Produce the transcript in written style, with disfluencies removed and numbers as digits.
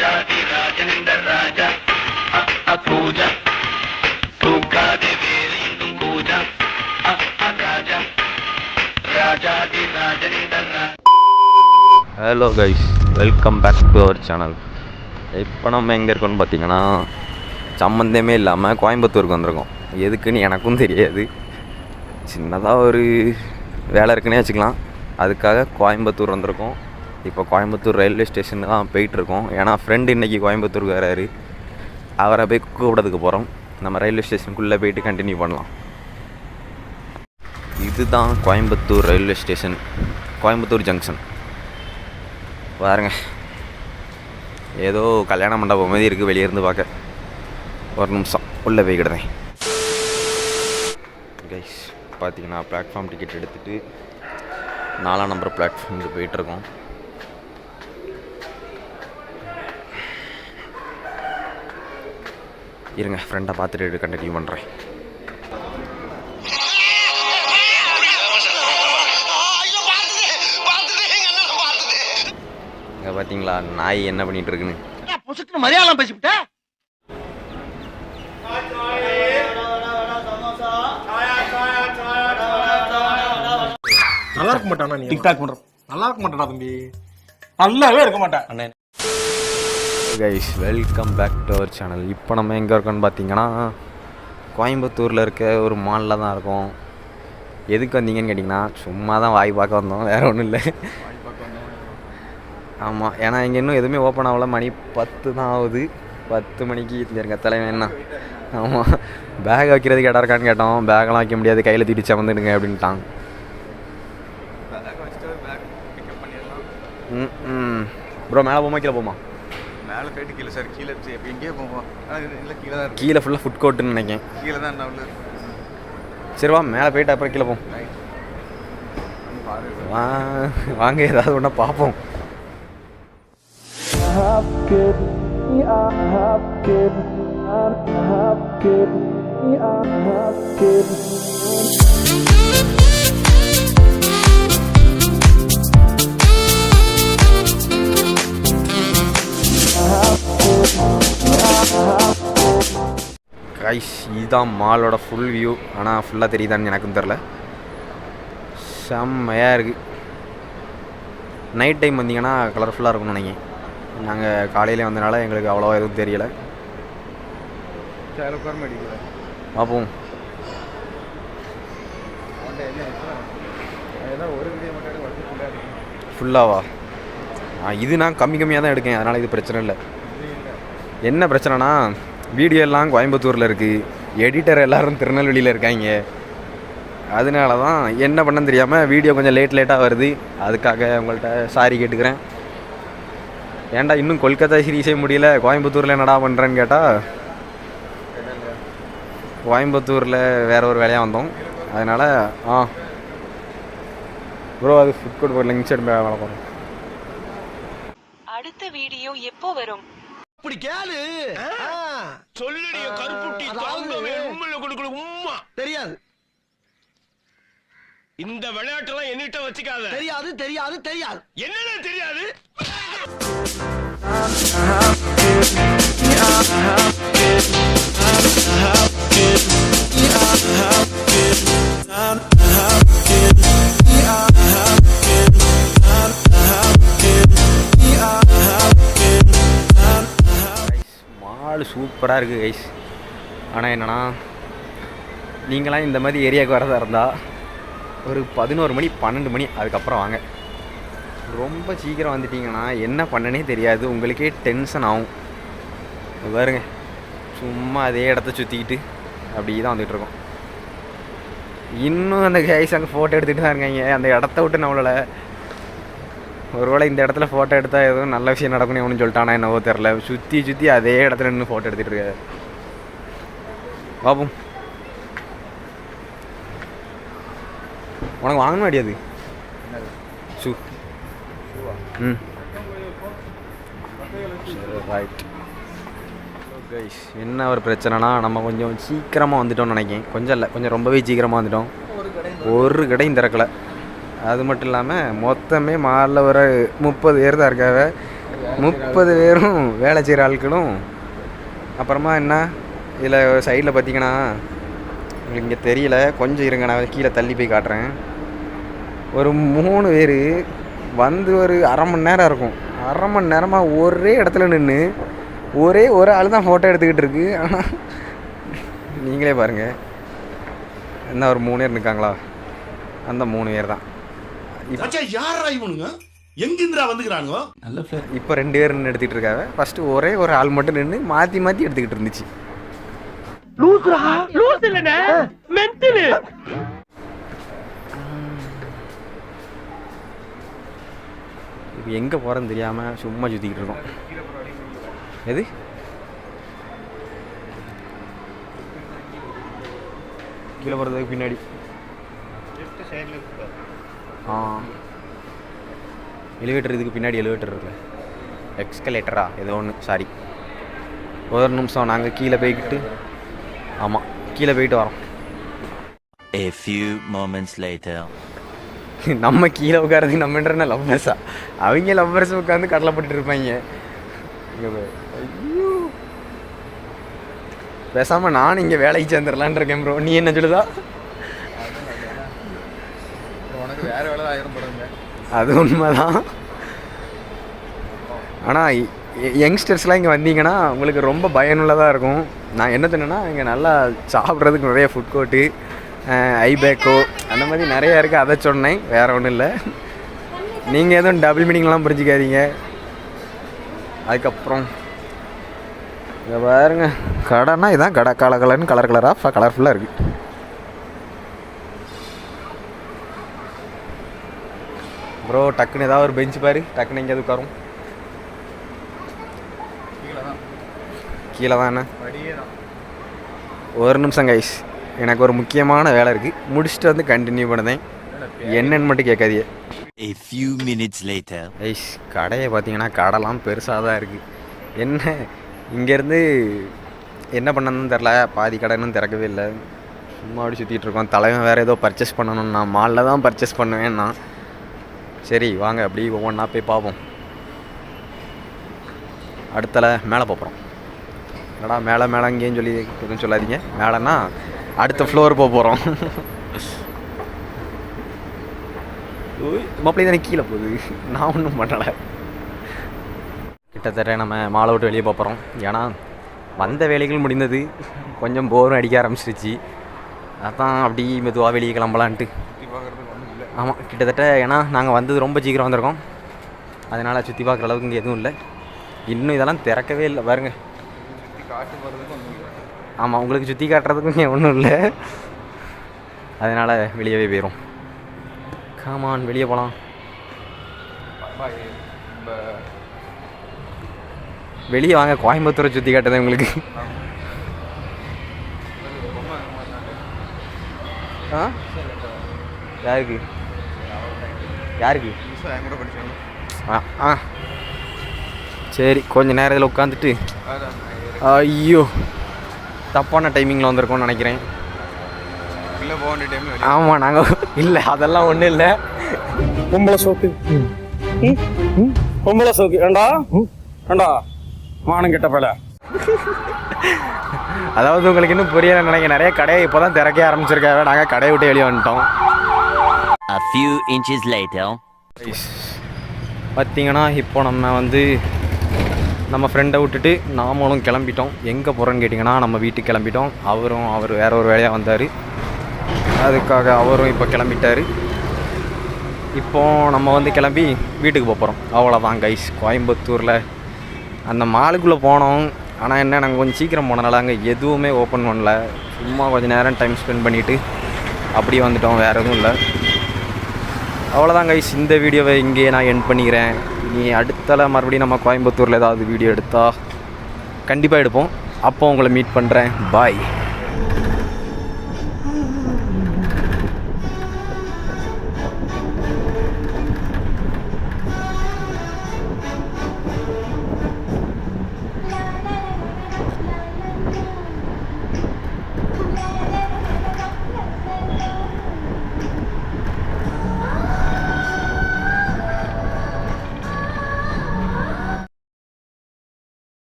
ராஜாதி ராஜனிந்த ராஜா பூஜா தூக்காதே வேறு இன்னும் பூஜா ராஜா ராஜாதி ராஜனிந்த ராஜா. Hello guys, welcome back to our channel. இப்போ நம்ம எங்கே இருக்கோன்னு பார்த்தீங்கன்னா, சம்மந்தமே இல்லாமல் கோயம்புத்தூருக்கு வந்திருக்கோம். எதுக்குன்னு எனக்கும் தெரியாது. சின்னதாக ஒரு வேலை இருக்குன்னே வச்சுக்கலாம். அதுக்காக கோயம்புத்தூர் வந்திருக்கோம். இப்போ கோயம்புத்தூர் ரயில்வே ஸ்டேஷன் தான் போயிட்டுருக்கோம். ஏன்னா ஃப்ரெண்டு இன்றைக்கி கோயம்புத்தூருக்கு வராரு. அவரை போய் கூப்பிடறதுக்கு போகிறோம். நம்ம ரயில்வே ஸ்டேஷனுக்குள்ளே போயிட்டு கண்டினியூ பண்ணலாம். இதுதான் Coimbatore railway station, Coimbatore junction. பாருங்க, ஏதோ கல்யாண மண்டபம் மாதிரி இருக்குது வெளியேருந்து பார்க்க. ஒரு நிமிஷம் உள்ளே போய்கிடுதேன். கைஸ் பார்த்தீங்கன்னா, பிளாட்ஃபார்ம் டிக்கெட் எடுத்துகிட்டு 4ஆம் நம்பர் பிளாட்ஃபார்முக்கு போயிட்டுருக்கோம். இருங்க, ஃப்ரெண்டை பார்த்துட்டு கண்டினியூ பண்ணுறேன். இங்கே பார்த்தீங்களா நாய் என்ன பண்ணிட்டு இருக்குன்னு. மலையாளம் பேசிவிட்ட. நல்லா இருக்க மாட்டானா நீ? டிக்டாக் பண்ற நல்லா இருக்க மாட்டானா தம்பி? நல்லாவே இருக்க மாட்டேன் அண்ணே. Guys, welcome back to our channel. இப்போ நம்ம எங்கே இருக்கோன்னு பார்த்தீங்கன்னா, கோயம்புத்தூரில் இருக்க ஒரு மாலில் தான் இருக்கோம். எதுக்கு வந்தீங்கன்னு கேட்டிங்கன்னா, சும்மா தான் வாய் பார்க்க வந்தோம், வேறு ஒன்றும் இல்லை. ஆமாம், ஏன்னா இங்கே இன்னும் எதுவுமே ஓப்பன் ஆகல. மணி 10 தான் ஆகுது. 10 மணிக்கு இருக்க தலைவன் என்ன. ஆமாம், பேக் வைக்கிறதுக்கு இடம் இருக்கான்னு கேட்டோம். பேக்கெல்லாம் வைக்க முடியாது, கையில் தூக்கிட்டு வந்துடுங்க அப்படின்ட்டாங்க. ப்ரோ, மேலே போமா கீழே போமா? மேலே போயிட்டு கீழே சார், கீழே எங்கேயே போவோம். இல்லை, கீழே தான் கீழே ஃபுல்லாக ஃபுட் கோர்ட்டுன்னு நினைக்கிறேன். கீழே தான் உள்ள. சரி வா, மேலே போயிட்டு அப்புறம் கீழே போவோம். வாங்க, ஏதாவது ஒன்றா பார்ப்போம். கைஸ், இதுதான் மாலோட ஃபுல் வியூ. ஆனால் ஃபுல்லாக தெரியுதான்னு எனக்கும் தெரில. செம்மையாக இருக்குது. நைட் டைம் வந்தீங்கன்னா கலர்ஃபுல்லாக இருக்கும்னு நினைக்கிறேன். நாங்கள் காலையிலே வந்தனால எங்களுக்கு அவ்வளோவா எதுவும் தெரியலை. பார்ப்போம். ஃபுல்லாவா? இது நான் கம்மியாக தான் எடுக்கேன், அதனால் இது பிரச்சனை இல்லை. என்ன பிரச்சனைனா, வீடியோ எல்லாம் கோயம்புத்தூரில் இருக்குது, எடிட்டர் எல்லோரும் திருநெல்வேலியில் இருக்காங்க. அதனால தான் என்ன பண்ணன்னு தெரியாமல் வீடியோ கொஞ்சம் லேட்டாக வருது. அதுக்காக உங்கள்கிட்ட சாரி கேட்டுக்கிறேன். ஏன்டா இன்னும் கொல்கத்தா சீரீஸே முடியல, கோயம்புத்தூரில் என்னடா பண்ணுறேன்னு கேட்டால், கோயம்புத்தூரில் வேற ஒரு வேலையாக வந்தோம். அதனால் ப்ரோ, அது ஃபுட் கோர்ட் போய் லிங்க் சைடு வேலை போகிறோம். அடுத்த வீடியோ எப்போ வரும்? இப்படி கேளு. சொல்லுடைய கருப்புட்டி தாங்கவே உம்மல கொடுக்கல உம்மா தெரியாது. இந்த விளையாட்டெல்லாம் என்னிட்ட வச்சுக்காத. தெரியாது தெரியாது தெரியாது. என்னடா தெரியாது? மால் சூப்பராக இருக்குது கைஸ். ஆனால் என்னென்னா, நீங்களாம் இந்த மாதிரி ஏரியாவுக்கு வரதா இருந்தால் ஒரு 11 மணி 12 மணி அதுக்கப்புறம் வாங்க. ரொம்ப சீக்கிரம் வந்துட்டிங்கன்னா என்ன பண்ணனே தெரியாது, உங்களுக்கே டென்ஷன் ஆகும். பாருங்க, சும்மா அதே இடத்த சுற்றிக்கிட்டு அப்படி தான் வந்துகிட்ருக்கோம். இன்னும் அந்த கைஸ் அங்கே ஃபோட்டோ எடுத்துகிட்டு தான் இருக்காங்க. அந்த இடத்த விட்டு நம்மளால் ஒருவேளை இந்த இடத்துல ஃபோட்டோ எடுத்தால் எதுவும் நல்ல விஷயம் நடக்கணும் ஒன்று சொல்லிட்டானா என்னவோ தெரில. சுற்றி அதே இடத்துல நின்று ஃபோட்டோ எடுத்துகிட்டு இருக்காரு. பாப்போம். உனக்கு வாங்கணும் அடியாது ஷூ? ரைட் கைஸ், என்ன ஒரு பிரச்சனைனா, நம்ம கொஞ்சம் சீக்கிரமாக வந்துட்டோம்னு நினைக்கிறேன். கொஞ்சம் இல்லை, கொஞ்சம் ரொம்பவே சீக்கிரமாக வந்துட்டோம். ஒரு கடையும் திறக்கலை. அது மட்டும் இல்லாமல் மொத்தமே மாலில் ஒரு 30 பேர் தான் இருக்காங்க. 30 பேரும் வேலை செய்கிற ஆட்களும். அப்புறமா என்ன இதில் சைடில் பார்த்தீங்கன்னா உங்களுக்கு இங்கே தெரியல, கொஞ்சம் இருங்க, நான் கீழே தள்ளி போய் காட்டுறேன். ஒரு 3 பேர் வந்து ஒரு அரை மணி நேரம் இருக்கும். அரை மணி நேரமாக ஒரே இடத்துல நின்று ஒரு ஆள் தான் ஃபோட்டோ எடுத்துக்கிட்டு இருக்கு. ஆனால் நீங்களே பாருங்கள், என்ன ஒரு 3 பேர் நிற்காங்களா, அந்த 3 பேர் தான். யாரா இவனுங்க, எங்கிருந்துடா வந்துக்கிறானுங்க? இப்போ 2 பேர் நின்று எடுத்துக்கிட்டு இருக்காங்க. ஃபஸ்ட்டு ஒரே ஒரு ஆள் மட்டும் நின்று மாற்றி எடுத்துக்கிட்டு இருந்துச்சு. இப்போ எங்கே போகிறேன்னு தெரியாமல் சும்மா சுற்றிக்கிட்டு இருக்கோம். எது கீழே போகிறதுக்கு பின்னாடி எலிவேட்டர், இதுக்கு பின்னாடி எலிவேட்டர் இருக்குல்ல, எக்ஸ்கலேட்டரா ஏதோ ஒன்று, சாரி. ஒரு நிமிஷம், நாங்கள் கீழே போய்கிட்டு, ஆமாம் கீழே போயிட்டு வரோம். A few moments later. நம்ம கீழே உட்காரதுக்கு நம்ம என்ன லவ்வர்ஸா? அவங்க லவ்வர்ஸ் உட்காந்து கடலை போட்டுட்டு இருப்பாங்க. ஐயோ, பேசாமல் நானும் இங்கே வேலைக்கு சேர்ந்துடலான் இருக்கேன் ப்ரோ. நீ என்ன சொல்லுதா? உனக்கு வேறு வேலை ஆயிரம் படுங்க. அது உண்மைதான். ஆனால் யங்ஸ்டர்ஸ்லாம் இங்கே வந்தீங்கன்னா உங்களுக்கு ரொம்ப பயனுள்ளதாக இருக்கும். நான் என்ன சொன்னேன்னா, இங்கே நல்லா சாப்பிட்றதுக்கு நிறைய ஃபுட் கோர்ட்டு, ஐபேக்கோ அந்த மாதிரி நிறையா இருக்குது, அதை சொன்னேன், வேறு ஒன்றும் இல்லை. நீங்கள் எதுவும் டபுள் மீனிங்லாம் புரிஞ்சிக்காதீங்க. அதுக்கப்புறம் இதை பாருங்க, கடைன்னா இதான் கடை, கலராக கலர்ஃபுல்லாக இருக்குது. ப்ரோ டக்குன்னு ஏதாவது ஒரு பெஞ்சு பாரு, டக்குன்னு எங்கேயாவது உட்காரும். கீழே தான் என்ன, ஒரு நிமிஷம் கைஸ், எனக்கு ஒரு முக்கியமான வேலை இருக்குது, முடிச்சுட்டு வந்து கண்டினியூ பண்ணுதேன். என்னன்னு மட்டும் கேட்காதீங்க. A few minutes later. Guys கடையை பார்த்தீங்கன்னா கடைலாம் பெருசாக தான் இருக்குது. என்ன இங்கேருந்து என்ன பண்ணணும்னு தெரில, பாதி கடை இன்னும் திறக்கவே இல்லை, சும்மா அப்படி சுற்றிட்டு இருக்கோம். தலைவன் வேறு ஏதோ பர்ச்சேஸ் பண்ணணும், நான் மாலில் தான் பர்ச்சேஸ் பண்ணுவேன்னா. சரி வாங்க அப்படி ஒவ்வொன்றா போய் பார்ப்போம். அடுத்தல மேலே பார்ப்போம். என்னடா மேலே இங்கேயும் சொல்லி எதுவும் சொல்லாதீங்க, மேலேன்னா அடுத்த ஃப்ளோர் போக போகிறோம். மாப்பிள்ளை தானே கீழே போகுது, நான் ஒன்றும் பண்ணலை. கிட்டத்தட்ட நம்ம மாலை விட்டு வெளியே போகிறோம். ஏன்னா வந்த வேலைகள் முடிந்தது, கொஞ்சம் போரும் அடிக்க ஆரம்பிச்சிருச்சு. அதான் அப்படி மெதுவாக வெளியே கிளம்பலான்ட்டு. ஆமாம் கிட்டத்தட்ட, ஏன்னா நாங்கள் வந்தது ரொம்ப சீக்கிரம் வந்திருக்கோம், அதனால் சுற்றி பார்க்குற அளவுக்கு இங்கே எதுவும் இல்லை. இன்னும் இதெல்லாம் திறக்கவே இல்லை பாருங்க. ஆமாம் உங்களுக்கு சுற்றி காட்டுறதுக்கும் இங்கே ஒன்றும் இல்லை, அதனால் வெளியவே போயிடும். காமான் வெளியே போகலாம். வெளியே வாங்க, கோயம்புத்தூரை சுற்றி காட்டுது உங்களுக்கு. ஆ யாருக்கு சரி கொஞ்சம் நேரத்தில் உட்காந்துட்டு. ஐயோ தப்பான டைமிங்கில் வந்திருக்கோம்னு நினைக்கிறேன். ஆமாம் நாங்கள் இல்லை, அதெல்லாம் ஒன்றும் இல்லை. பொம்பளை சோக்கு ஏண்டா மானம் கெட்ட பல. அதாவது உங்களுக்கு இன்னும் புரியல நினைக்கிறேன், நிறைய கடையை இப்போ தான் திறக்க ஆரம்பிச்சிருக்காங்க. நாங்கள் கடையை விட்டு வெளியே வந்துட்டோம். A few inches later. பார்த்தீங்கன்னா இப்போ நம்ம ஃப்ரெண்டை விட்டுட்டு நாமளும் கிளம்பிட்டோம். எங்கே போகிறோன்னு கேட்டிங்கன்னா நம்ம வீட்டுக்கு கிளம்பிட்டோம். அவர் வேற ஒரு வேலையாக வந்தார், அதுக்காக அவரும் இப்போ கிளம்பிட்டார். இப்போது நம்ம கிளம்பி வீட்டுக்கு போகிறோம். அவ்வளோதான் கைஸ். கோயம்புத்தூரில் அந்த மாலுக்குள்ளே போனோம், ஆனால் என்ன நாங்கள் கொஞ்சம் சீக்கிரம் போனனால அங்கே எதுவுமே ஓப்பன் பண்ணல. சும்மா கொஞ்சம் நேரம் டைம் ஸ்பெண்ட் பண்ணிவிட்டு அப்படியே வந்துட்டோம், வேறு எதுவும் இல்லை. அவ்வளோதான் கைஸ், இந்த வீடியோவை இங்கே நான் எண்ட் பண்ணிக்கிறேன். நீ அடுத்தால மறுபடியும் நம்ம கோயம்புத்தூரில் ஏதாவது வீடியோ எடுத்தால் கண்டிப்பாக எடுப்போம். அப்போ உங்களை மீட் பண்ணுறேன். பாய்.